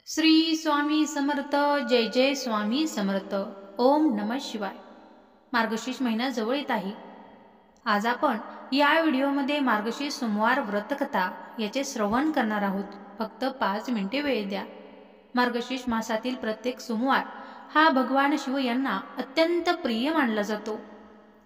श्री स्वामी समर्थ। जय जय स्वामी समर्थ। ओम नमः शिवाय। मार्गशीर्ष महिना जवळ येत आहे। आज आपण या व्हिडिओमध्ये मार्गशीर्ष सोमवार व्रतकथा याचे श्रवण करणार आहोत। फक्त 5 मिनिटे वेळ द्या। मार्गशीर्ष मासातील प्रत्येक सोमवार हा भगवान शिव यांना अत्यंत प्रिय मानला जातो।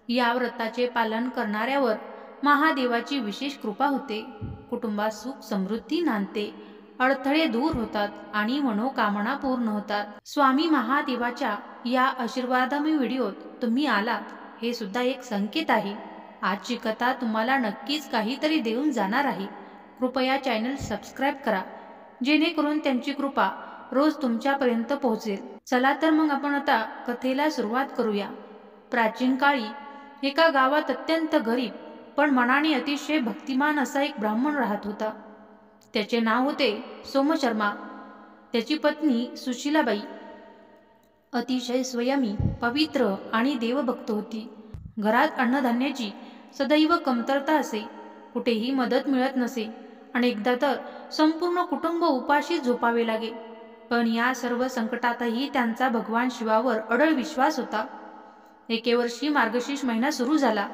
या व्रताचे पालन करणाऱ्यावर महादेवाची विशेष कृपा होते, कुटुंबात सुख समृद्धी नांदते, अडथळे दूर होतात आणि मनोकामना पूर्ण होतात। स्वामी महादेवाच्या या आशीर्वादमय व्हिडिओत तुम्ही आलात हे सुद्धा एक संकेत आहे। आजची कथा तुम्हाला नक्कीच काहीतरी देऊन जाणार आहे। कृपया चॅनल सबस्क्राइब करा, जेणेकरून त्यांची कृपा रोज तुमच्यापर्यंत पोहोचेल। चला तर मग आपण आता कथेला सुरुवात करूया। प्राचीन काळी एका गावात अत्यंत गरीब पण मनाने अतिशय भक्तिमान असा एक ब्राह्मण राहत होता। त्याचे नाव होते सोमशर्मा। त्याची पत्नी सुशीलाबाई अतिशय संयमी, पवित्र आणि देवभक्त होती। घरात अन्नधान्याची सदैव कमतरता असे, कुठेही मदत मिळत नसे। अनेकदा तर संपूर्ण कुटुंब उपाशी झोपावे लागे। पण या सर्व संकटातही त्यांचा भगवान शिवावर अढळ विश्वास होता। एके वर्षी मार्गशीर्ष महिना सुरू झाला।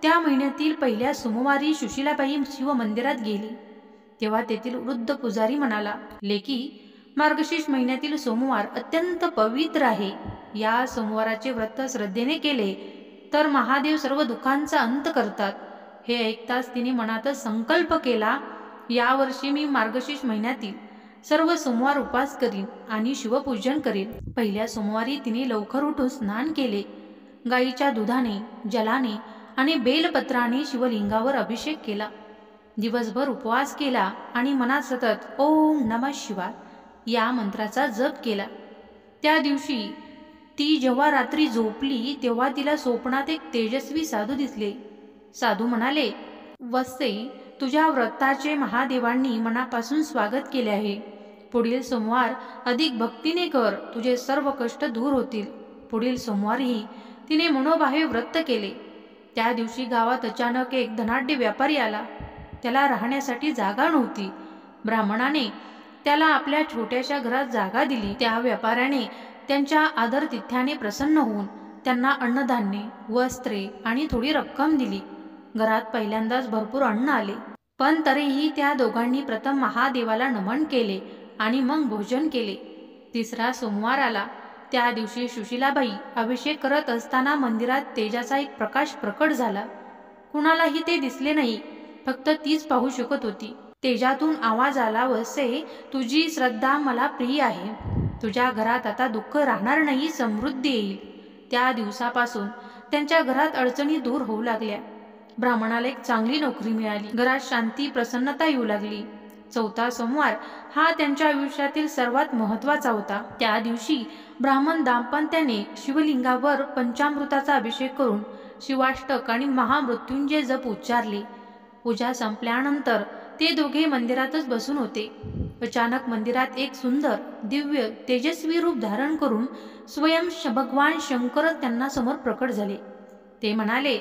त्या महिन्यातील पहिल्या सोमवारी सुशीलाबाई शिव मंदिरात गेली, तेव्हा तेथील वृद्ध पुजारी म्हणाला, लेकी, मार्गशीर्ष महिन्यातील सोमवार अत्यंत पवित्र आहे। या सोमवाराचे व्रत श्रद्धेने केले तर महादेव सर्व दुःखांचा अंत करतात। हे ऐकताच तिने मनातच संकल्प केला, यावर्षी मी मार्गशीर्ष महिन्यातील सर्व सोमवार उपवास करीन आणि शिवपूजन करीन। पहिल्या सोमवारी तिने लवकर उठून स्नान केले। गाईच्या दुधाने, जलाने आणि बेलपत्राने शिवलिंगावर अभिषेक केला। दिवसभर उपवास केला आणि मनात सतत ओम नमः शिवाय या मंत्राचा जप केला। त्या दिवशी ती जेव्हा रात्री झोपली तेव्हा तिला स्वप्नात एक तेजस्वी साधू दिसले। साधू म्हणाले, वत्से, तुझ्या व्रताचे महादेवांनी मनापासून स्वागत केले आहे। पुढील सोमवार अधिक भक्तीने कर, तुझे सर्व कष्ट दूर होतील। पुढील सोमवारीही तिने मनोभावे व्रत केले। त्या दिवशी गावात अचानक एक धनाढ्य व्यापारी आला। त्याला राहण्यासाठी जागा नव्हती। ब्राह्मणाने त्याला आपल्या छोट्याशा घरात जागा दिली। त्या व्यापाऱ्याने त्यांच्या आदरातिथ्याने प्रसन्न होऊन त्यांना अन्नधान्य, वस्त्रे आणि थोडी रक्कम दिली। घरात पहिल्यांदाच भरपूर अन्न आले, पण तरीही त्या दोघांनी प्रथम महादेवाला नमन केले आणि मग भोजन केले। तिसरा सोमवार आला। त्या दिवशी सुशीलाबाई अभिषेक करत असताना मंदिरात तेजाचा एक प्रकाश प्रकट झाला। कुणालाही ते दिसले नाही, फक्त तीच पाहू शकत होती। तेजातून आवाज आला, वत्से, तुझी श्रद्धा मला प्रिय आहे। तुझ्या घरात आता दुःख राहणार नाही, समृद्धी येईल। त्या दिवसापासून त्यांच्या घरात अडचणी दूर होऊ लागल्या। ब्राह्मणाला एक चांगली नोकरी मिळाली। घरात शांती, प्रसन्नता येऊ लागली। चौथा सोमवार हा त्यांच्या आयुष्यातील सर्वात महत्त्वाचा होता। त्या दिवशी ब्राह्मण दाम्पत्याने शिवलिंगावर पंचामृताचा अभिषेक करून शिवाष्टक आणि महामृत्युंजय जप उच्चारले। पूजा संपल्यानंतर ते दोघे मंदिरातच बसून होते। अचानक मंदिरात एक सुंदर, दिव्य, तेजस्वी रूप धारण करून स्वयं भगवान शंकर त्यांना समोर प्रकट झाले। ते म्हणाले,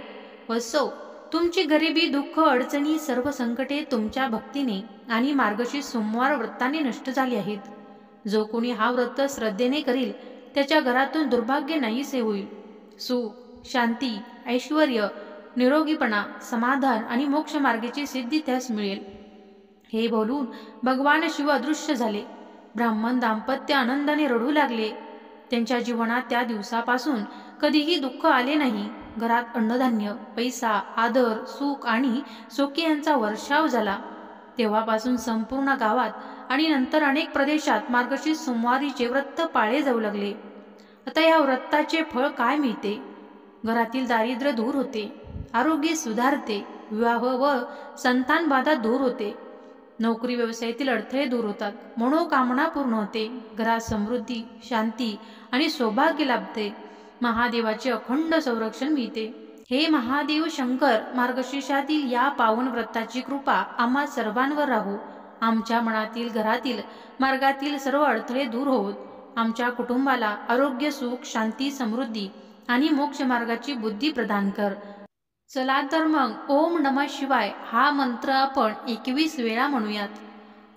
वत्सो, तुमची गरिबी, दुःख, अडचणी, सर्व संकटे तुमच्या भक्तीने आणि मार्गशीर्ष सोमवार व्रताने नष्ट झाली आहेत। जो कोणी हा व्रत श्रद्धेने करील त्याच्या घरातून दुर्भाग्य नाहीसे होईल। सुख, शांती, ऐश्वर्य, निरोगीपणा, समाधान आणि मोक्ष मार्गाची सिद्धी त्यास मिळेल। हे बोलून भगवान शिव अदृश्य झाले। ब्राह्मण दाम्पत्य आनंदाने रडू लागले। त्यांच्या जीवनात त्या दिवसापासून कधीही दुःख आले नाही। घरात अन्नधान्य, पैसा, आदर, सुख आणि सौख्य यांचा वर्षाव झाला। तेव्हापासून संपूर्ण गावात आणि नंतर अनेक प्रदेशात मार्गशीर्ष सोमवारीचे व्रत पाळले जाऊ लागले। आता या व्रताचे फळ काय मिळते? घरातील दारिद्र्य दूर होते, आरोग्य सुधारते, विवाह व संतान बाधा दूर होते, नोकरी व्यवसायातील अडथळे दूर होतात, मनोकामना पूर्ण होते, घरात समृद्धी, शांती आणि सौभाग्य लाभते, महादेवाचे अखंड संरक्षण मिळते। हे महादेव शंकर, मार्गशीर्षातील या पावन व्रताची कृपा आम्हा सर्वांवर राहो। आमच्या मनातील, घरातील, मार्गातील सर्व अडथळे दूर होत आमच्या कुटुंबाला आरोग्य, सुख, शांती, समृद्धी आणि मोक्ष मार्गाची बुद्धी प्रदान कर। चला तर मग ओम नमः शिवाय हा मंत्र आपण 21 वेळा म्हणूयात।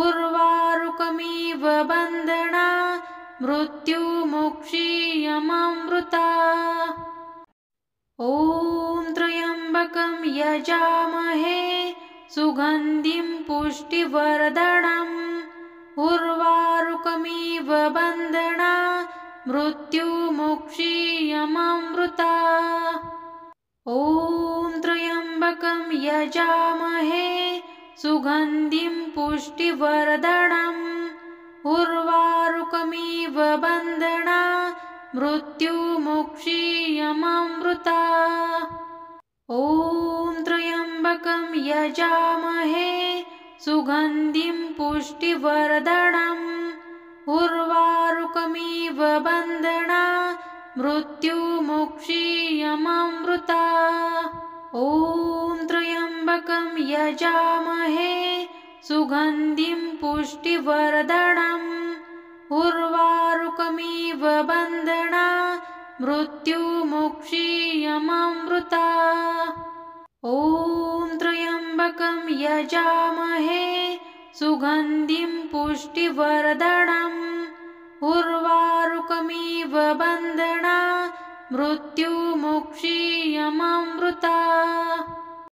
उर्वारुकमिव बन्धना मृत्युमुक्षीयमामृता। ॐ त्र्यम्बकं यजामहे सुगन्धिं पुष्टिवर्धनम् उर्वारुकमिव बन्धना मृत्युमुक्षीयमामृता। ॐ त्र्यम्बकं यजामहे सुगन्धिं पुष्टिवर्धनम् उर्वारुकमिव बन्धना मृत्युमुक्षीयमामृता। ॐ त्र्यम्बकं यजामहे सुगन्धिं पुष्टिवर्धनम् उर्वारुकमिव बन्धना मृत्युमुक्षीयमामृता। ॐ त्र्यम्बकं यजामहे सुगन्धिं पुष्टिवर्धनम् उर्वारुकमिव बन्धना मृत्युमुक्षीयमामृता। ॐ त्र्यम्बकं यजामहे सुगन्धिं पुष्टिवर्धनम् उर्वारुकमिव बन्धना मृत्युमुक्षीयमामृता।